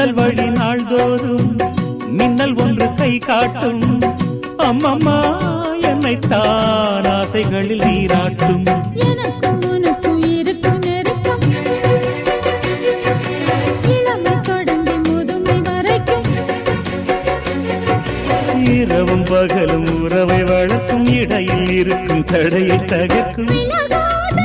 ஜன்னல் வழி நாள்தோறும் மின்னல் ஒன்று கை காட்டும். அம்மம்மா என்னைத்தான் ஆசைகளில் நீராட்டும். எனக்கும் உனக்கும் இருக்கும் நெருக்கம் இளமை தொடங்கி முதுமை வரைக்கும். இரவும் பகலும் உறவை வளர்க்கும். இடையில் இருக்கும் தடையை தகர்க்கும். விலகாத